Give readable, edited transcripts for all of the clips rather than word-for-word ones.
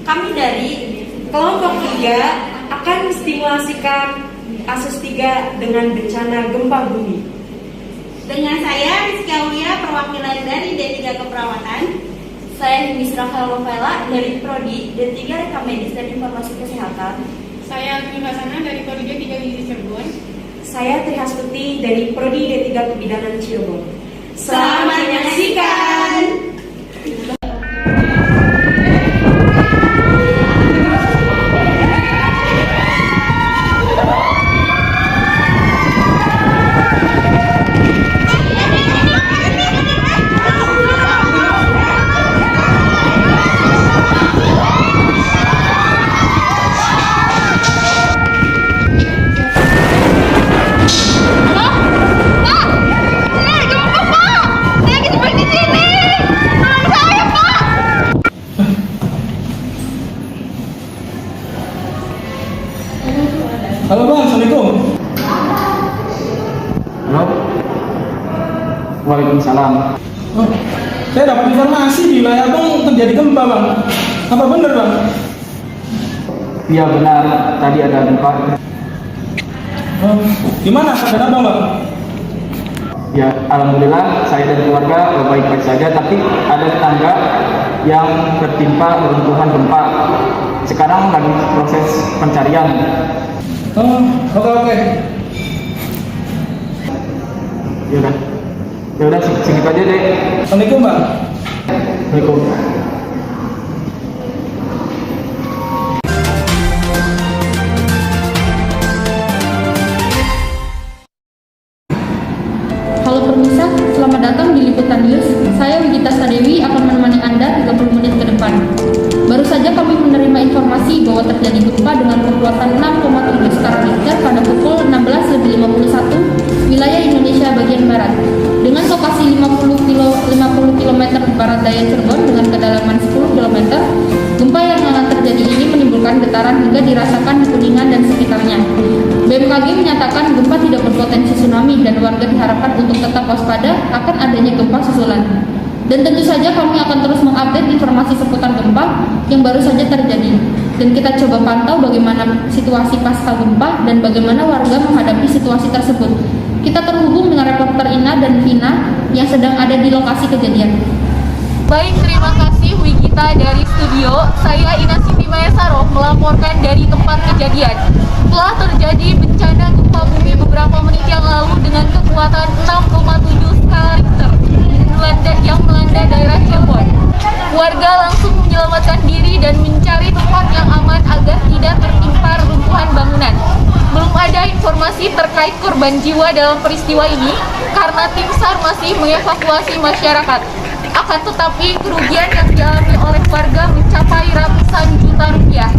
Kami dari kelompok 3 akan menstimulasikan ASUS 3 dengan bencana gempa bumi. Dengan saya Rizky Aulia, perwakilan dari D3 Keperawatan. Saya Misra Kalofela dari Prodi D3 Rekam Medis dan Informasi Kesehatan. Saya Agni Basana dari Prodi D3 Gizi Cirebon. Saya Trihastuti dari Prodi D3 Kebidanan Cirebon. Selamat menyaksikan. Halo Bang, Assalamualaikum. Halo. Waalaikumsalam. Oh, saya dapat informasi di wilayah Bang terjadi gempa Bang. Apa benar Bang? Iya benar, tadi ada gempa. Oh, gimana keadaan Abang Bang? Ya, alhamdulillah saya dan keluarga baik-baik saja, tapi ada tetangga yang tertimpa reruntuhan gempa. Sekarang lagi proses pencarian. Oh, oke. Ya udah segitu aja deh. Assalamualaikum Bang. Assalamualaikum. Halo pemirsa, selamat datang di Liputan News. Saya Wigita Sadewi akan menemani Anda 30 menit ke depan. Baru saja kami menerima informasi bahwa terjadi gempa dengan kekuatan 6,7 skala Richter pada pukul 16.51 wilayah Indonesia bagian barat. Dengan lokasi 50 km barat daya Cirebon dengan kedalaman 10 km, gempa yang terjadi ini menimbulkan getaran hingga dirasakan di Kuningan dan sekitarnya. BMKG menyatakan gempa tidak berpotensi tsunami dan warga diharapkan untuk tetap waspada akan adanya gempa susulan. Dan tentu saja kami akan terus mengupdate informasi seputar gempa yang baru saja terjadi. Dan kita coba pantau bagaimana situasi pasca gempa dan bagaimana warga menghadapi situasi tersebut. Kita terhubung dengan reporter Ina dan Vina yang sedang ada di lokasi kejadian. Baik, terima kasih Wigita dari studio. Saya Ina Siti Mayasaro melaporkan dari tempat kejadian. Telah terjadi bencana gempa bumi beberapa menit yang lalu dengan kekuatan 6,7 skala Richter yang melanda daerah Cirebon. Warga langsung menyelamatkan diri dan mencari tempat yang aman agar tidak tertimpa runtuhan bangunan. Belum ada informasi terkait korban jiwa dalam peristiwa ini karena tim SAR masih mengevakuasi masyarakat. Akan tetapi kerugian yang dialami oleh warga mencapai ratusan juta rupiah.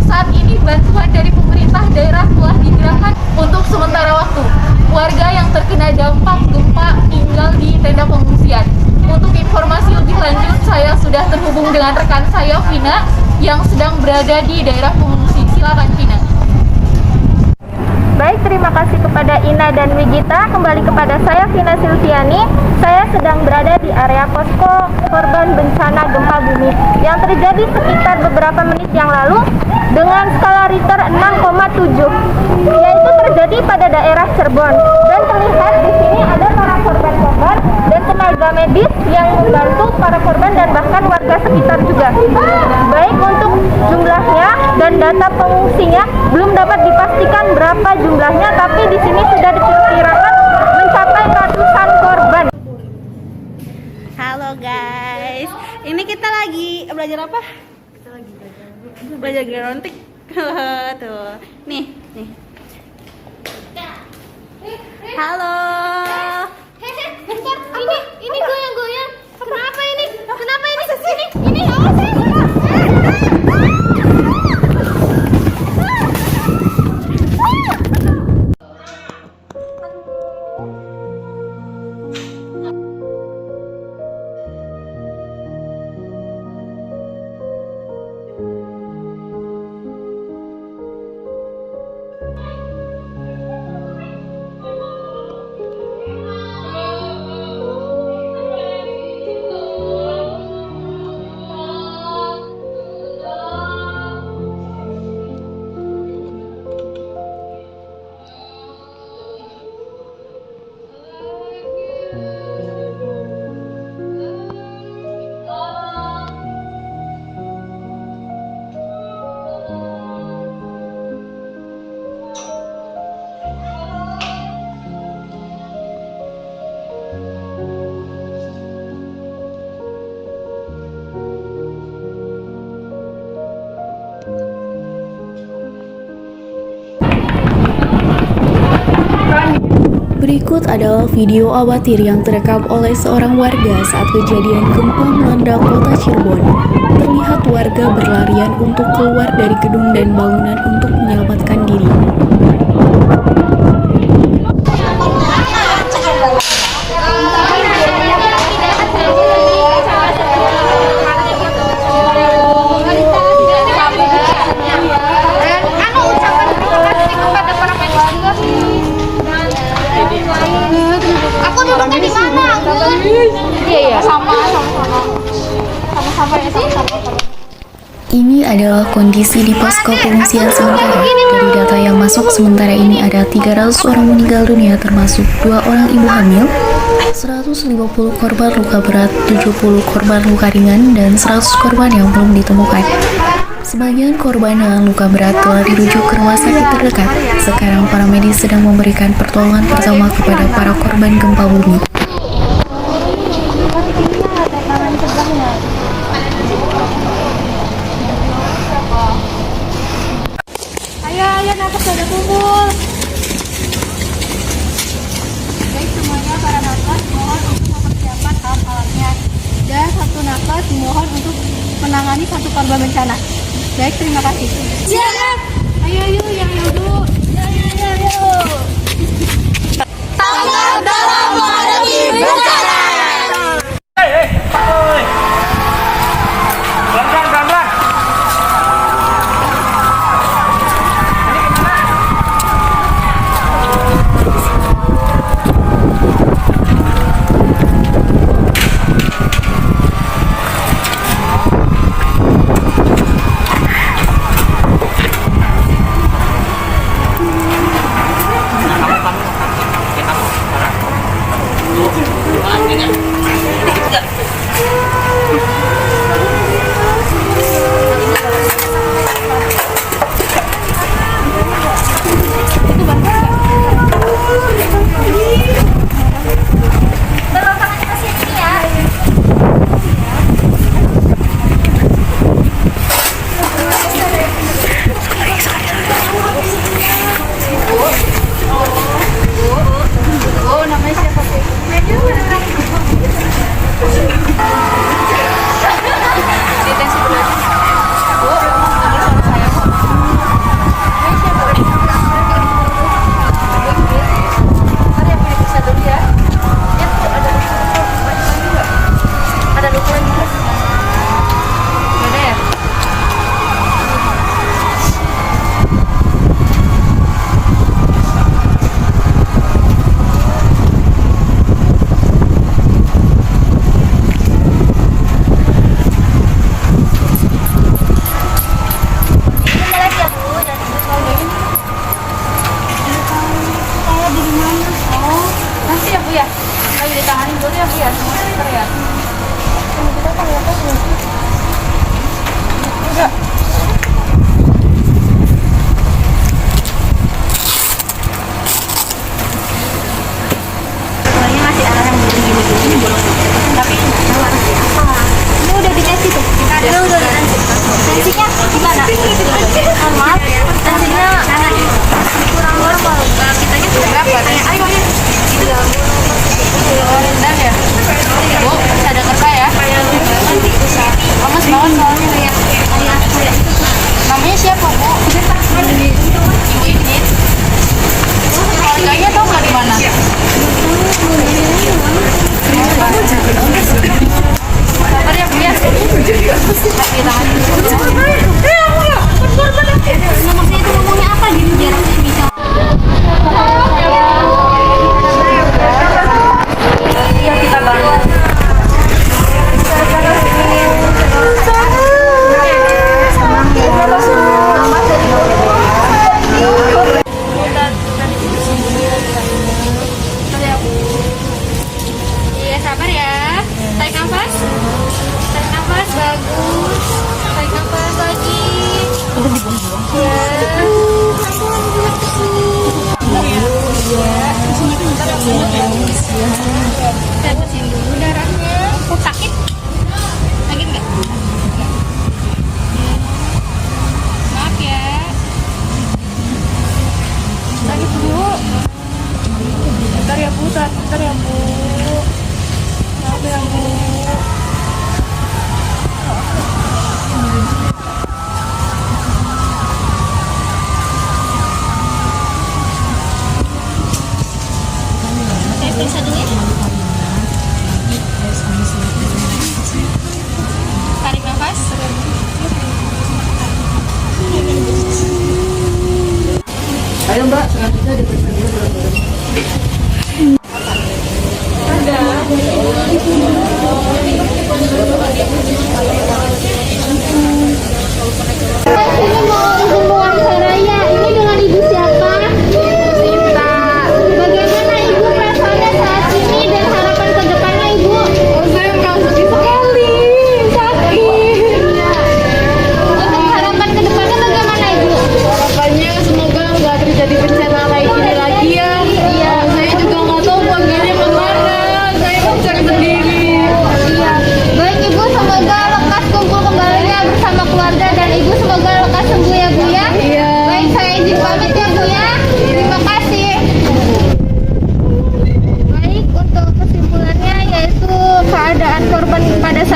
Saat ini bantuan dari pemerintah daerah telah digerakkan untuk sementara waktu. Warga yang terkena dampak gempa tinggal di tenda pengungsian. Untuk informasi lebih lanjut, saya sudah terhubung dengan rekan saya Vina yang sedang berada di daerah pengungsi. Silakan Vina. Baik, terima kasih kepada Ina dan Wigita. Kembali kepada saya Vina Silviani. Saya sedang berada di area posko korban bencana gempa bumi yang terjadi sekitar beberapa menit yang lalu dengan skala Richter 6,7, yaitu terjadi pada daerah Cirebon. Dan terlihat di sini ada para korban-korban dan tenaga medis yang membantu para korban dan bahkan warga sekitar juga. Baik untuk jumlahnya dan data pengungsinya belum dapat dipastikan berapa jumlahnya, tapi di sini sudah diperkirakan mencapai ratusan korban. Halo guys, ini kita lagi belajar apa? Kita lagi belajar gerontik. Tuh, nih. Halo. Bentar, ini goyang-goyang. Kenapa ini? Kenapa ini kesini? Ini awas ya. Berikut adalah video amatir yang terekam oleh seorang warga saat kejadian gempa melanda kota Cirebon. Terlihat warga berlarian untuk keluar dari gedung dan bangunan untuk menyelamatkan diri. Aku duduknya di mana? Iya, sama-sama ya sih. Ini adalah kondisi di posko pengungsian sementara. Dari data yang masuk sementara ini ada 300 orang meninggal dunia termasuk 2 orang ibu hamil, 150 korban luka berat, 70 korban luka ringan, dan 100 korban yang belum ditemukan. Sebagian korban dengan luka berat telah dirujuk ke rumah sakit terdekat. Sekarang para medis sedang memberikan pertolongan pertama kepada para korban gempa bumi. Ayo nafas pada kumpul. Baik semuanya, para nafas mohon untuk mempersiapkan alat-alatnya. Dan satu nafas dimohon untuk menangani satu korban bencana. Baik, terima kasih. Siap. Ayo yang dulu. Ayo. Tanggap dalam menghadapi bencana.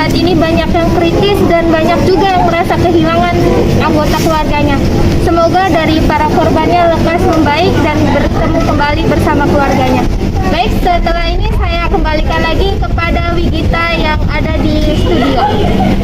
saat ini banyak yang kritis dan banyak juga yang merasa kehilangan anggota keluarganya. Semoga dari para korbannya lekas membaik dan bertemu kembali bersama keluarganya. Baik, setelah ini saya kembalikan lagi kepada Wigita yang ada di studio.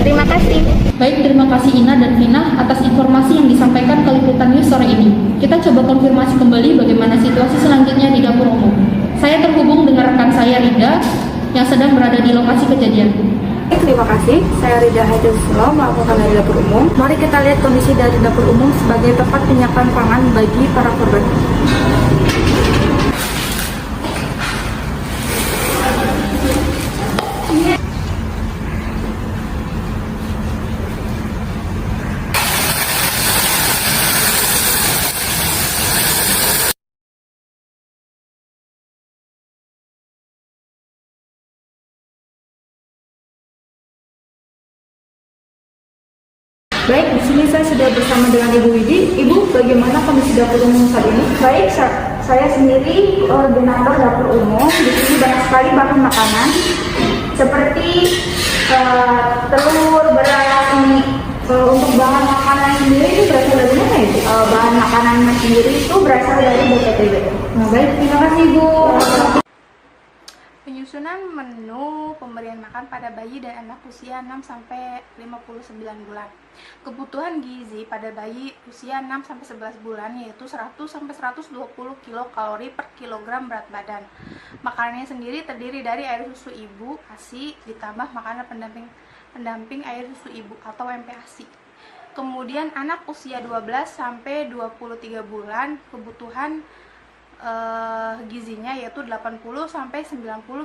Terima kasih. Baik, terima kasih Ina dan Vina atas informasi yang disampaikan ke Liputan News sore ini. Kita coba konfirmasi kembali bagaimana situasi selanjutnya di dapur umum. Saya terhubung dengan rekan saya Rida yang sedang berada di lokasi kejadian. Terima kasih, saya Rida Hajjuslo melaporkan dari dapur umum. Mari kita lihat kondisi dari dapur umum sebagai tempat penyiapan pangan bagi para korban. Baik, di sini saya sudah bersama dengan Ibu Widi. Ibu, bagaimana kondisi dapur umum saat ini? Baik, saya sendiri koordinator dapur umum. Di sini banyak sekali bahan makanan seperti telur, beras, ini. Untuk bahan makanan sendiri itu berasal dari mana ya? Bahan makanan sendiri itu berasal dari BPTB. Nah, baik, terima kasih Ibu. Penyusunan menu pemberian makan pada bayi dan anak usia 6-59 bulan. Kebutuhan gizi pada bayi usia 6-11 bulan yaitu 100-120 kilokalori per kilogram berat badan. Makanannya sendiri terdiri dari air susu ibu, ASI, ditambah makanan pendamping air susu ibu atau MPASI. Kemudian anak usia 12-23 bulan kebutuhan gizinya yaitu 80-90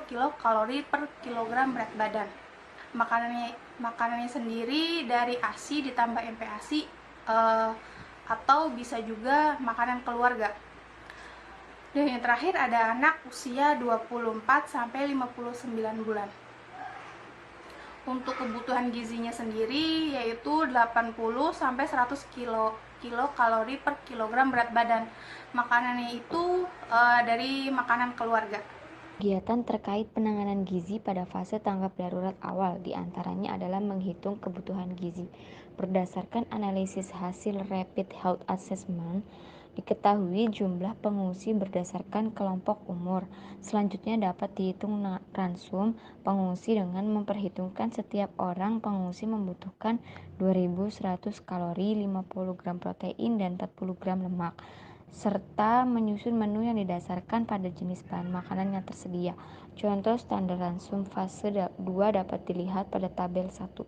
kilokalori per kilogram berat badan. Makanannya sendiri dari ASI ditambah MPASI atau bisa juga makanan keluarga. Dan yang terakhir ada anak usia 24-59 bulan. Untuk kebutuhan gizinya sendiri yaitu 80-100 kilokalori per kilogram berat badan. Makanannya itu dari makanan keluarga. Kegiatan terkait penanganan gizi pada fase tanggap darurat awal diantaranya adalah menghitung kebutuhan gizi. Berdasarkan analisis hasil Rapid Health Assessment, diketahui jumlah pengungsi berdasarkan kelompok umur. Selanjutnya dapat dihitung ransum pengungsi dengan memperhitungkan setiap orang pengungsi membutuhkan 2100 kalori, 50 gram protein, dan 40 gram lemak, serta menyusun menu yang didasarkan pada jenis bahan makanan yang tersedia. Contoh standar ransum fase 2 dapat dilihat pada tabel 1.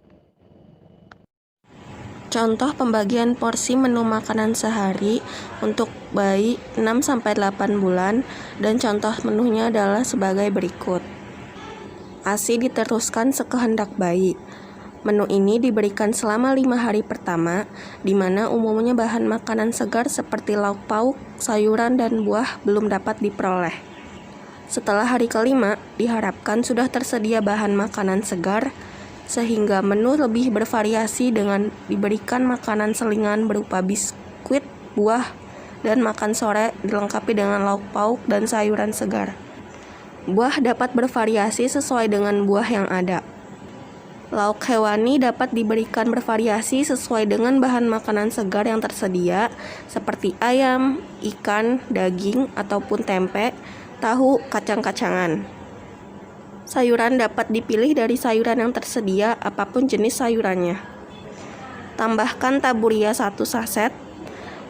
Contoh pembagian porsi menu makanan sehari untuk bayi 6-8 bulan dan contoh menunya adalah sebagai berikut. ASI diteruskan sekehendak bayi. Menu ini diberikan selama 5 hari pertama, di mana umumnya bahan makanan segar seperti lauk pauk, sayuran, dan buah belum dapat diperoleh. Setelah hari kelima, diharapkan sudah tersedia bahan makanan segar, sehingga menu lebih bervariasi dengan diberikan makanan selingan berupa biskuit, buah, dan makan sore dilengkapi dengan lauk pauk dan sayuran segar. Buah dapat bervariasi sesuai dengan buah yang ada. Lauk hewani dapat diberikan bervariasi sesuai dengan bahan makanan segar yang tersedia, seperti ayam, ikan, daging, ataupun tempe, tahu, kacang-kacangan. Sayuran dapat dipilih dari sayuran yang tersedia, apapun jenis sayurannya. Tambahkan taburia 1 saset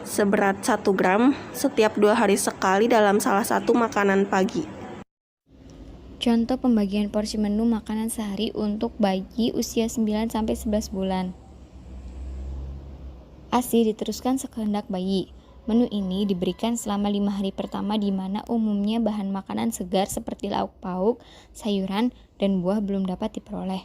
seberat 1 gram setiap 2 hari sekali dalam salah satu makanan pagi. Contoh pembagian porsi menu makanan sehari untuk bayi usia 9-11 bulan. ASI diteruskan sekehendak bayi. Menu ini diberikan selama 5 hari pertama di mana umumnya bahan makanan segar seperti lauk pauk, sayuran, dan buah belum dapat diperoleh.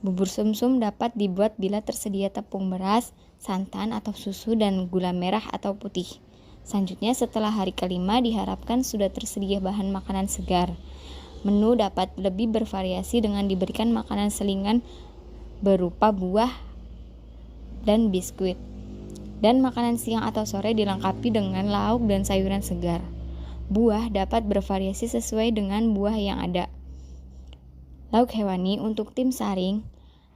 Bubur sumsum dapat dibuat bila tersedia tepung beras, santan atau susu, dan gula merah atau putih. Selanjutnya setelah hari kelima diharapkan sudah tersedia bahan makanan segar. Menu dapat lebih bervariasi dengan diberikan makanan selingan berupa buah dan biskuit. Dan makanan siang atau sore dilengkapi dengan lauk dan sayuran segar. Buah dapat bervariasi sesuai dengan buah yang ada. Lauk hewani untuk tim saring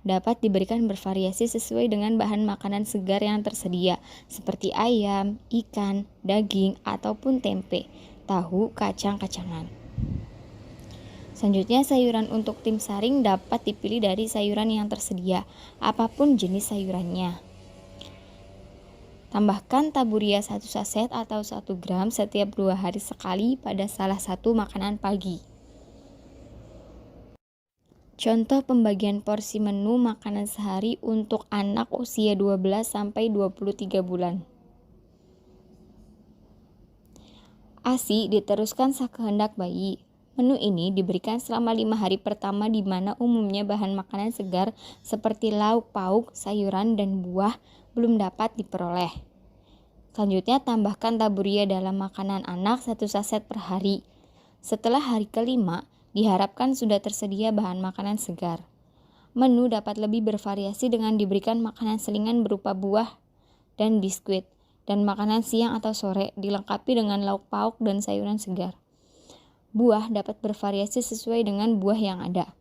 dapat diberikan bervariasi sesuai dengan bahan makanan segar yang tersedia, seperti ayam, ikan, daging, ataupun tempe, tahu, kacang-kacangan. Selanjutnya, sayuran untuk tim saring dapat dipilih dari sayuran yang tersedia, apapun jenis sayurannya. Tambahkan taburia 1 saset atau 1 gram setiap 2 hari sekali pada salah satu makanan pagi. Contoh pembagian porsi menu makanan sehari untuk anak usia 12-23 bulan. ASI diteruskan sekehendak bayi. Menu ini diberikan selama 5 hari pertama di mana umumnya bahan makanan segar seperti lauk pauk, sayuran, dan buah belum dapat diperoleh. Selanjutnya, tambahkan taburia dalam makanan anak 1 saset per hari. Setelah hari kelima, diharapkan sudah tersedia bahan makanan segar. Menu dapat lebih bervariasi dengan diberikan makanan selingan berupa buah dan biskuit, dan makanan siang atau sore dilengkapi dengan lauk pauk dan sayuran segar. Buah dapat bervariasi sesuai dengan buah yang ada.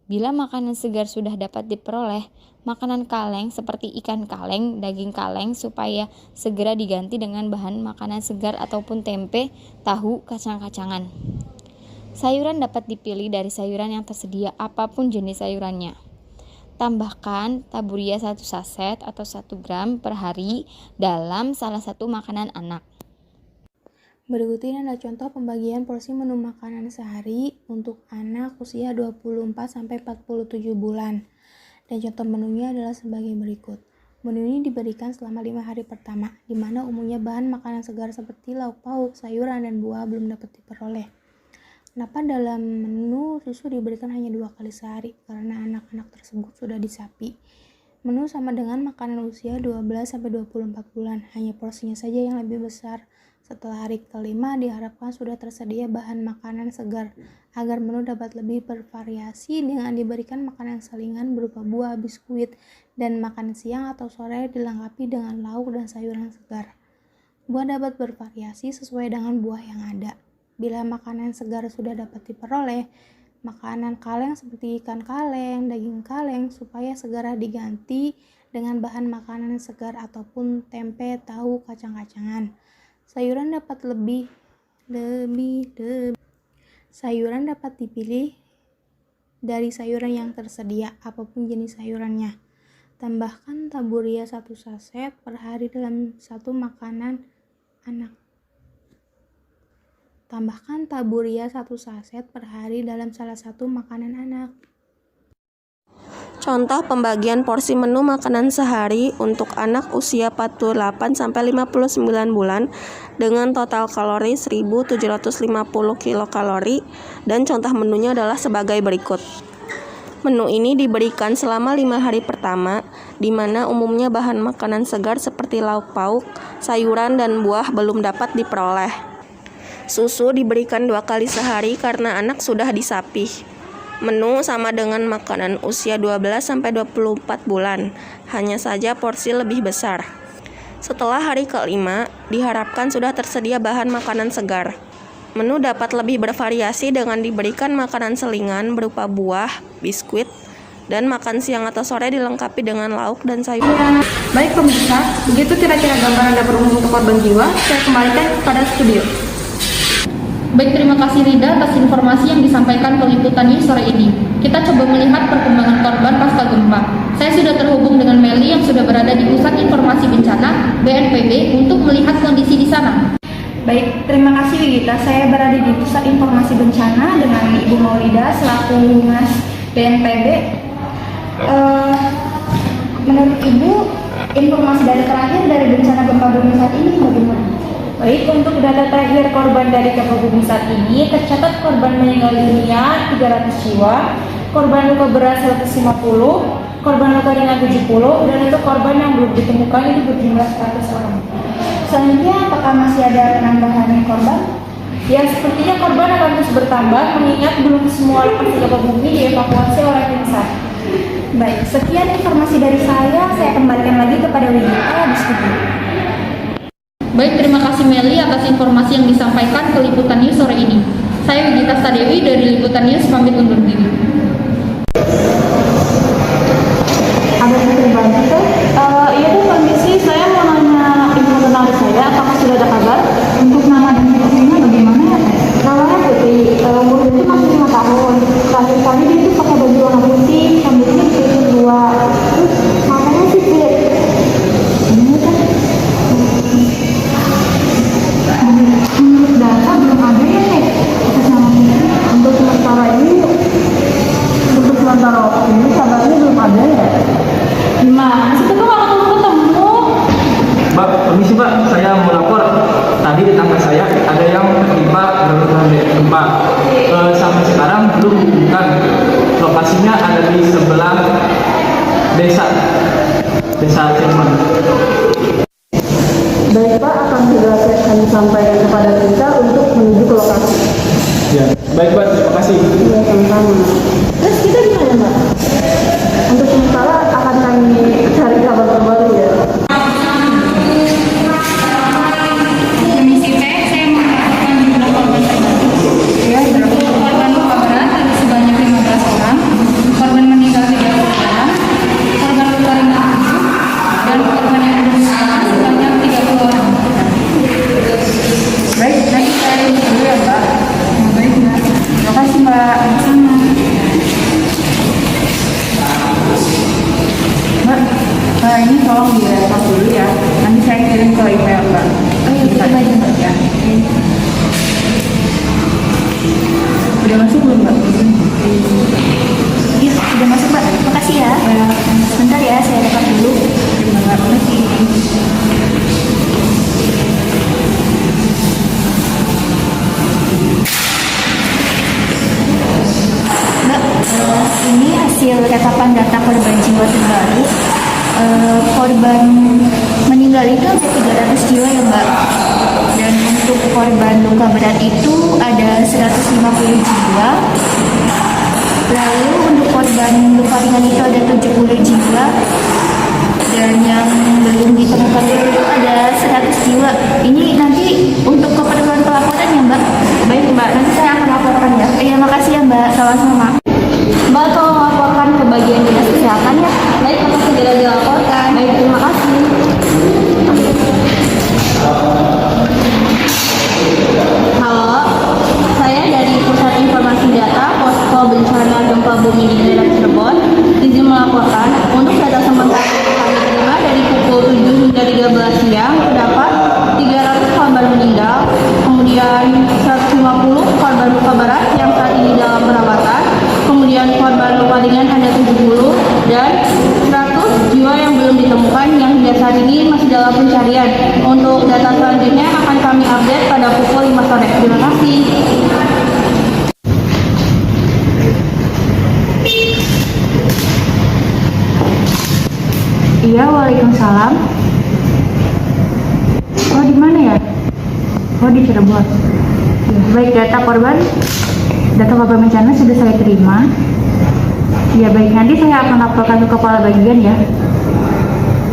Bila makanan segar sudah dapat diperoleh, makanan kaleng seperti ikan kaleng, daging kaleng supaya segera diganti dengan bahan makanan segar ataupun tempe, tahu, kacang-kacangan. Sayuran dapat dipilih dari sayuran yang tersedia, apapun jenis sayurannya. Tambahkan taburia 1 saset atau 1 gram per hari dalam salah satu makanan anak. Berikut ini adalah contoh pembagian porsi menu makanan sehari untuk anak usia 24-47 bulan. Dan contoh menunya adalah sebagai berikut. Menu ini diberikan selama 5 hari pertama, di mana umumnya bahan makanan segar seperti lauk pauk, sayuran, dan buah belum dapat diperoleh. Kenapa dalam menu susu diberikan hanya 2 kali sehari? Karena anak-anak tersebut sudah disapi. Menu sama dengan makanan usia 12-24 bulan, hanya porsinya saja yang lebih besar. Setelah hari kelima, diharapkan sudah tersedia bahan makanan segar, agar menu dapat lebih bervariasi dengan diberikan makanan selingan berupa buah, biskuit, dan makan siang atau sore dilengkapi dengan lauk dan sayuran segar. Buah dapat bervariasi sesuai dengan buah yang ada. Bila makanan segar sudah dapat diperoleh, makanan kaleng seperti ikan kaleng, daging kaleng supaya segera diganti dengan bahan makanan segar ataupun tempe, tahu, kacang-kacangan. Sayuran dapat dipilih dari sayuran yang tersedia, apapun jenis sayurannya. Tambahkan taburia 1 saset per hari dalam satu makanan anak. Tambahkan taburia 1 saset per hari dalam salah satu makanan anak. Contoh pembagian porsi menu makanan sehari untuk anak usia 48-59 bulan dengan total kalori 1750 kilokalori, dan contoh menunya adalah sebagai berikut. Menu ini diberikan selama 5 hari pertama, di mana umumnya bahan makanan segar seperti lauk pauk, sayuran, dan buah belum dapat diperoleh. Susu diberikan 2 kali sehari karena anak sudah disapih. Menu sama dengan makanan usia 12-24 bulan, hanya saja porsi lebih besar. Setelah hari kelima, diharapkan sudah tersedia bahan makanan segar. Menu dapat lebih bervariasi dengan diberikan makanan selingan berupa buah, biskuit, dan makan siang atau sore dilengkapi dengan lauk dan sayuran. Baik pemirsa, begitu kira-kira gambaran dapur umum untuk korban jiwa. Saya kembalikan kepada studio. Baik, terima kasih Rida atas informasi yang disampaikan ke Liputan News sore ini. Kita coba melihat perkembangan korban pasca gempa. Saya sudah terhubung dengan Meli yang sudah berada di Pusat Informasi Bencana BNPB untuk melihat kondisi di sana. Baik, terima kasih Wigita. Saya berada di Pusat Informasi Bencana dengan Ibu Maulida selaku Humas BNPB. Menurut Ibu, informasi dari terakhir dari bencana gempa bumi saat ini bagaimana? Baik, untuk data terakhir korban dari gempa bumi saat ini, tercatat korban meninggal dunia 300 jiwa, korban luka berat 150, korban luka ringan 70, dan untuk korban yang belum ditemukan itu berjumlah 100 orang. Selanjutnya, apakah masih ada penambahan korban? Ya, sepertinya korban akan terus bertambah, mengingat belum semua lokasi gempa bumi dievakuasi oleh tim SAR. Baik, sekian informasi dari saya kembalikan lagi kepada Wigita di studio. Baik, terima kasih Meli atas informasi yang disampaikan ke Liputan News sore ini. Saya Wigita Stadewi dari Liputan News pamit undur diri. sementara waktu ini kabarnya belum ada ya. Gimana sih, kita nggak ketemu? Mbak, permisi Mbak, saya mau lapor. Tadi di tangga saya ada yang tertimpa reruntuhan gempa. Sampai sekarang belum ditemukan. Lokasinya ada di sebelah desa Cirebon. Baik Pak, akan segera kami sampaikan kepada kita untuk menuju ke lokasi. Ya, baik Mbak, terima kasih. Iya, sama-sama. Terus kita gimana Mbak? Untuk sementara akan kami cari kabar terbaru ya. Komisi P, saya melaporkan jumlah korban terbaru. Ya, untuk korban luka berat ada sebanyak 15 orang, korban meninggal 30 orang, korban luka ringan 7, dan korban yang belum ditemukan sebanyak 30 orang. Baik, nanti saya dulu ya Mbak. Baik Mbak. Terima kasih Mbak. Sama. Mbak, ini tolong direkam dulu ya. Nanti saya kirim ke email Mbak. Oh iya, kita baca Mbak ya. Udah masuk belum Mbak? Iya, sudah masuk Mbak. Makasih ya. Sebentar ya, saya rekam dulu. Terima kasih. Mbak, ini hasil rekapan data korban jiwa terbaru. Korban meninggal itu ada 300 jiwa ya Mbak. Dan untuk korban luka berat itu ada 150 jiwa. Lalu untuk korban luka ringan itu ada 70 jiwa. Dan yang belum ditemukan itu ada 100 jiwa. Ini nanti untuk keperluan pelaporan ya Mbak. Baik Mbak, nanti saya akan laporkan ya. Iya, makasih ya Mbak. Sama-sama. Mbak, tolong laporkan ke bagian dinas kesehatan ya. Baik, akan segera dilaporkan. Baik, terima kasih. Halo, saya dari Pusat Informasi Data Posko Bencana Gempa Bumi di daerah Cirebon. Izin melaporkan untuk data sementara yang kami terima dari pukul 7 hingga 13 siang terdapat 300 korban meninggal, kemudian 150 korban luka berat yang saat ini dalam perawatan, kemudian korban luka ringan ada 70 dan 100 jiwa yang belum ditemukan yang hingga saat ini masih dalam pencarian. Untuk data selanjutnya akan kami update pada pukul 5 sore. Terima kasih. Iya, waalaikumsalam. Oh, di mana ya? Oh, di Cirebon. Ya, baik, data korban bencana sudah saya terima. Ya, baik, nanti saya akan laporkan ke kepala bagian ya.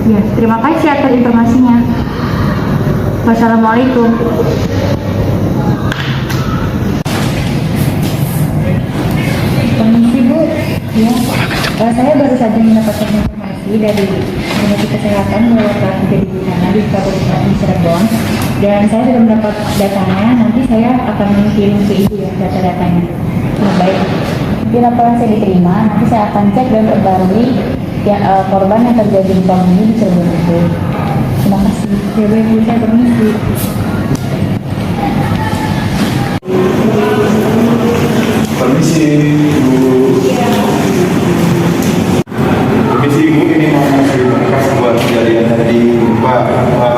Ya, terima kasih atas informasinya. Wassalamualaikum. Permisi Bu, ya, saya baru saja mendapatkan informasi dari Dinas Kesehatan bahwa telah terjadi bencana di Kabupaten Cirebon, dan saya sudah mendapat datanya. Nanti saya akan mengirim ke Ibu ya data-datanya. Nah, baik, di laporan saya diterima, nanti saya akan cek dan perbarui ya, korban yang terjadi di bumi di Cirebon itu. Terima kasih. Ya baik Bu, saya permisi. Permisi Bu. Permisi Bu, ini mau ngasih berkas buat kejadian tadi Pak.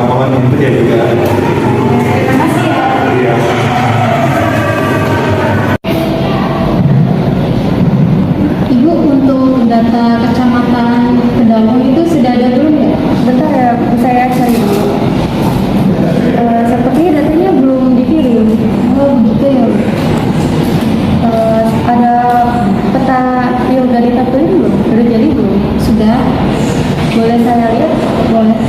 Mohon itu ya juga. Terima kasih ya. Iya. Ibu, untuk data kecamatan Kedaung itu sudah ada belum ya? Bentar ya, saya cari dulu. Sepertinya datanya belum dikirim. Oh begitu ya. Ada peta prioritas belum? Sudah jadi belum? Sudah. Boleh saya lihat? Boleh.